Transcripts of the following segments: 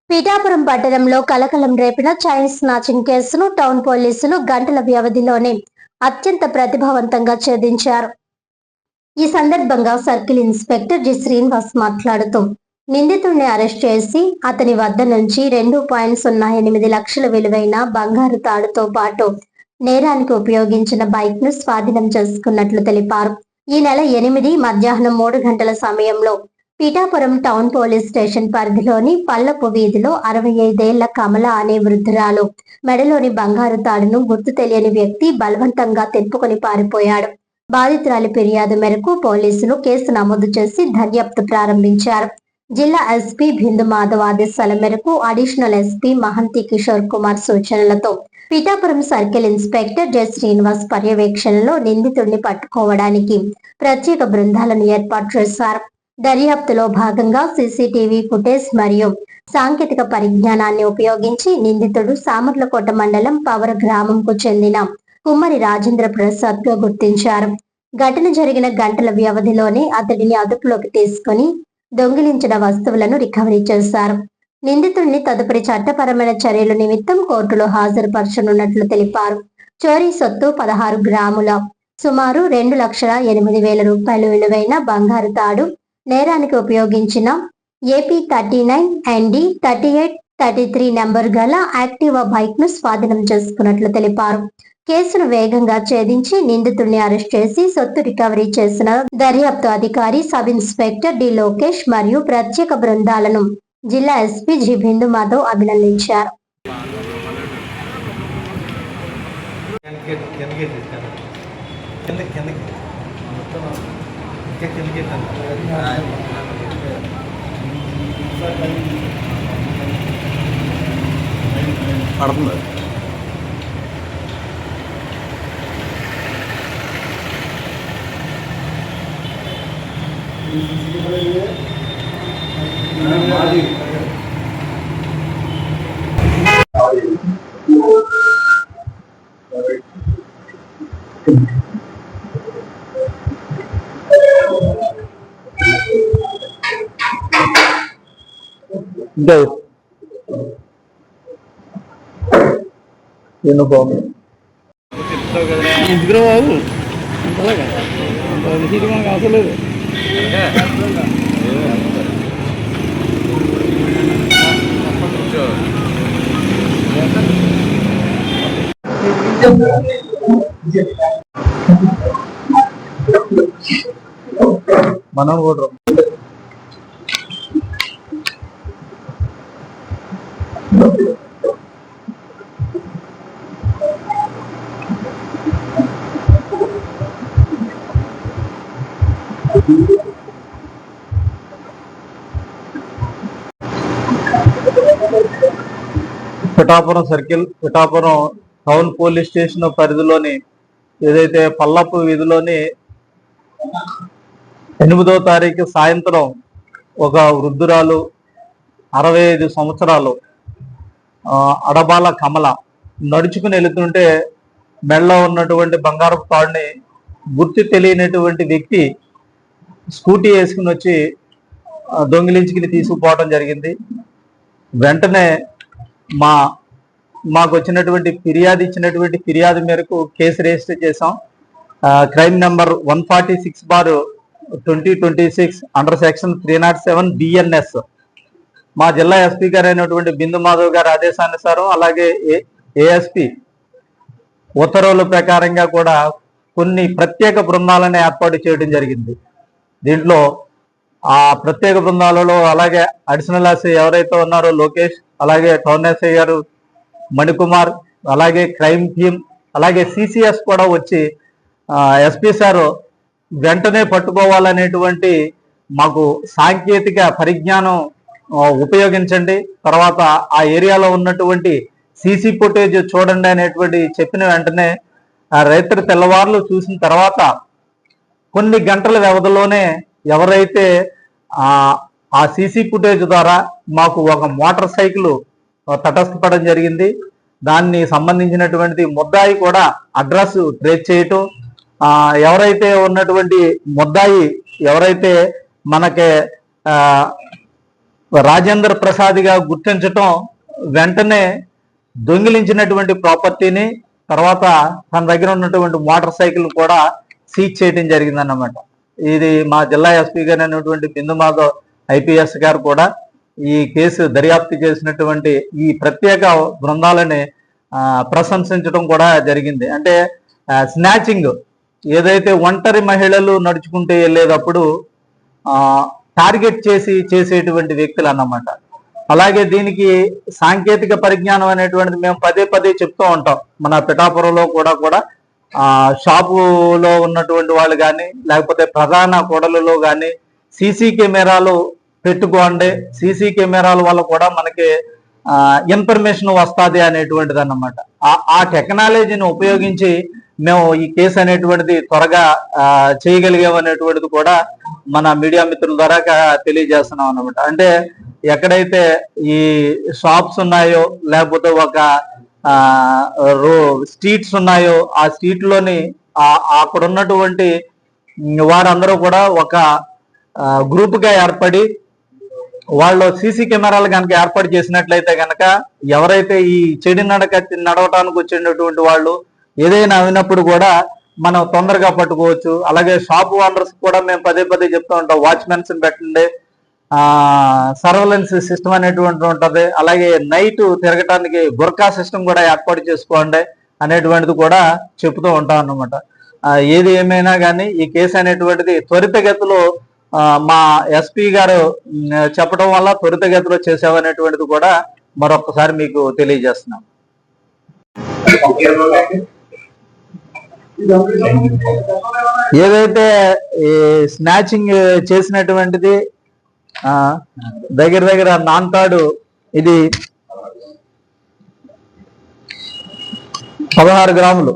పిఠాపురం పట్టణంలో కలకలం రేపిన chain snatching కేసును టౌన్ పోలీసులు గంటల వ్యవధిలోనే అత్యంత ప్రతిభావంతంగా ఛేదించారు. ఈ సందర్భంగా సర్కిల్ ఇన్స్పెక్టర్ జి శ్రీనివాస్ మాట్లాడుతూ నిందితుడిని అరెస్ట్ చేసి అతని వద్ద నుంచి 2.08 లక్షల విలువైన బంగారు తాడుతో పాటు నేరానికి ఉపయోగించిన బైక్ ను స్వాధీనం చేసుకున్నట్లు తెలిపారు. ఈ నెల 8 మధ్యాహ్నం 3 గంటల సమయంలో పిఠాపురం టౌన్ పోలీస్ స్టేషన్ పరిధిలోని పల్లపు వీధిలో 65 ఏళ్ల కమల అనే వృద్ధురాలు మెడలోని బంగారు తాడును గుర్తు తెలియని వ్యక్తి బలవంతంగా తెంపుకొని పారిపోయాడు. బాధితురాలి ఫిర్యాదు మేరకు పోలీసులు కేసు నమోదు చేసి దర్యాప్తు ప్రారంభించారు. జిల్లా ఎస్పీ బిందు మాధవ్ ఆదేశాల మేరకు అడిషనల్ ఎస్పీ మహంతి కిషోర్ కుమార్ సూచనలతో Pithapuram circle inspector J Srinivas పర్యవేక్షణలో నిందితుడిని పట్టుకోవడానికి ప్రత్యేక బృందాలను ఏర్పాటు చేశారు. దర్యాప్తులో భాగంగా సీసీటీవీ ఫుటేజ్ మరియు సాంకేతిక పరిజ్ఞానాన్ని ఉపయోగించి నిందితుడు సామర్లకోట మండలం పవర్ గ్రామంకు చెందిన కుమ్మరి రాజేంద్ర ప్రసాద్ గా గుర్తించారు. ఘటన జరిగిన గంటల వ్యవధిలోనే అతడిని అదుపులోకి తీసుకుని దొంగిలించిన వస్తువులను రికవరీ చేశారు. నిందితుడిని తదుపరి చట్టపరమైన చర్యల నిమిత్తం కోర్టులో హాజరుపరచనున్నట్లు తెలిపారు. చోరీ సొత్తు 16 గ్రాముల సుమారు 2,08,000 రూపాయలు విలువైన బంగారు తాడు, నేరానికి ఉపయోగించిన AP39 ND 3833 నెంబర్ గల యాక్టివా బైక్ ను స్వాధీనం చేసుకున్నట్లు తెలిపారు. కేసును వేగంగా ఛేదించి నిందితుడిని అరెస్ట్ చేసి సొత్తు రికవరీ చేసిన దర్యాప్తు అధికారి సబ్ ఇన్స్పెక్టర్ డి లోకేష్ మరియు ప్రత్యేక బృందాలను జిల్లా ఎస్పీ జి బిందు మాధవ్ అభినందించారు. యూనిఫామ్ ఎందుకు బాబు అంతలాగా మనకు అవసరం లేదు. మనం కూడా Pithapuram circle, Pithapuram town police station పరిధిలోని ఏదైతే పల్లపు వీధిలోని 8వ తారీఖు సాయంత్రం ఒక వృద్ధురాలు 65 సంవత్సరాలు అడబాల కమల నడుచుకుని వెళుతుంటే మెడలో ఉన్నటువంటి బంగారపు తాడుని గుర్తు తెలియనటువంటి వ్యక్తి స్కూటీ వేసుకుని వచ్చి దొంగిలించుకుని తీసుకుపోవడం జరిగింది. వెంటనే మాకు వచ్చినటువంటి ఫిర్యాదు మేరకు కేసు రిజిస్టర్ చేశాం. Crime number 146/2026 under section 307 BNS. మా జిల్లా ఎస్పీ గారు అయినటువంటి బిందు మాధవ్ గారి ఆదేశానుసారం అలాగే ఏఎస్పీ ఉత్తర్వుల ప్రకారంగా కూడా కొన్ని ప్రత్యేక బృందాలను ఏర్పాటు చేయడం జరిగింది. దీంట్లో ఆ ప్రత్యేక బృందాలలో అలాగే అడిషనల్ ఎస్ఐ ఎవరైతే ఉన్నారో లోకేష్, అలాగే టౌన్ ఎస్ఐ గారు మణికుమార్, అలాగే క్రైమ్ టీమ్, అలాగే సిసిఎస్ కూడా వచ్చి ఎస్పీ సార్ వెంటనే పట్టుకోవాలనేటువంటి మాకు సాంకేతిక పరిజ్ఞానం ఉపయోగించండి, తర్వాత ఆ ఏరియాలో ఉన్నటువంటి సీసీ ఫుటేజ్ చూడండి అనేటువంటి చెప్పిన వెంటనే రైతు తెల్లవారులు చూసిన తర్వాత కొన్ని గంటల వ్యవధిలోనే ఎవరైతే ఆ సీసీ ఫుటేజ్ ద్వారా మాకు ఒక మోటార్ సైకిల్ తటస్థపడడం జరిగింది. దాన్ని సంబంధించినటువంటి ముద్దాయి కూడా అడ్రస్ ట్రేస్ చేయటం, ఎవరైతే ఉన్నటువంటి ముద్దాయి ఎవరైతే మనకి రాజేంద్ర ప్రసాద్గా గుర్తించటం, వెంటనే దొంగిలించినటువంటి ప్రాపర్టీని తర్వాత తన దగ్గర ఉన్నటువంటి మోటార్ సైకిల్ కూడా సీజ్ చేయడం జరిగిందన్నమాట. ఇది మా జిల్లా ఎస్పీ గారు అయినటువంటి బిందు మాధవ్ ఐపీఎస్ గారు కూడా ఈ కేసు దర్యాప్తు చేసినటువంటి ఈ ప్రత్యేక బృందాలని ప్రశంసించడం కూడా జరిగింది. అంటే స్నాచింగ్ ఏదైతే ఒంటరి మహిళలు నడుచుకుంటూ వెళ్ళేటప్పుడు టార్గెట్ చేసేటువంటి వ్యక్తులు అన్నమాట. అలాగే దీనికి సాంకేతిక పరిజ్ఞానం అనేటువంటిది మేము పదే పదే చెప్తూ ఉంటాం. మన పిఠాపురంలో కూడా షాపులో ఉన్నటువంటి వాళ్ళు కానీ లేకపోతే ప్రధాన కూడలలో కానీ సీసీ కెమెరాలు పెట్టుకోండి, సీసీ కెమెరాల వల్ల కూడా మనకి ఇన్ఫర్మేషన్ వస్తుంది అనేటువంటిది అన్నమాట. ఆ టెక్నాలజీని ఉపయోగించి మేము ఈ కేసు అనేటువంటిది త్వరగా చేయగలిగామనేటువంటిది కూడా మన మీడియా మిత్రుల ద్వారా తెలియజేస్తున్నాం అన్నమాట. అంటే ఎక్కడైతే ఈ షాప్స్ ఉన్నాయో లేకపోతే ఒక స్ట్రీట్స్ ఉన్నాయో ఆ స్ట్రీట్ లోని అక్కడ ఉన్నటువంటి వారందరూ కూడా ఒక గ్రూప్ గా ఏర్పడి వాళ్ళు సీసీ కెమెరాలు కనుక ఏర్పాటు చేసినట్లయితే కనుక ఎవరైతే ఈ చెడు నడవటానికి వచ్చేటటువంటి వాళ్ళు ఏదైనా అయినప్పుడు కూడా మనం తొందరగా పట్టుకోవచ్చు. అలాగే షాప్ ఓనర్స్ కూడా మేము పదే పదే చెప్తూ ఉంటాం, వాచ్మెన్స్ పెట్టండి, సర్వలెన్స్ సిస్టమ్ అనేటువంటి ఉంటుంది, అలాగే నైట్ తిరగటానికి గుర్కా సిస్టమ్ కూడా ఏర్పాటు చేసుకోండి అనేటువంటిది కూడా చెప్తూ ఉంటాం అన్నమాట. ఏది ఏమైనా కానీ ఈ కేసు అనేటువంటిది త్వరితగతిలో మా ఎస్పీ గారు చెప్పడం వల్ల త్వరితగతిలో చేసామనేటువంటిది కూడా మరొకసారి మీకు తెలియజేస్తున్నాం. ఏదైతే ఈ స్నాచింగ్ చేసినటువంటిది దగ్గర నాన్తాడు ఇది 16 గ్రాములు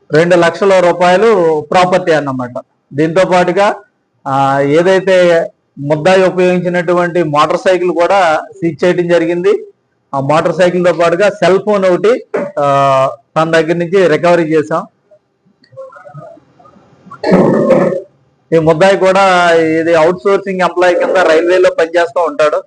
2 లక్షల రూపాయలు ప్రాపర్టీ అన్నమాట. దీంతో పాటుగా ఏదైతే ముద్దాయి ఉపయోగించినటువంటి మోటార్ సైకిల్ కూడా సీజ్ చేయడం జరిగింది. ఆ మోటార్ సైకిల్ తో పాటుగా సెల్ ఫోన్ ఒకటి తన దగ్గర నుంచి రికవరీ చేశాం. ఈ ముద్దాయి కూడా ఇది అవుట్ సోర్సింగ్ ఎంప్లాయీ కింద రైల్వేలో పనిచేస్తూ ఉంటాడు.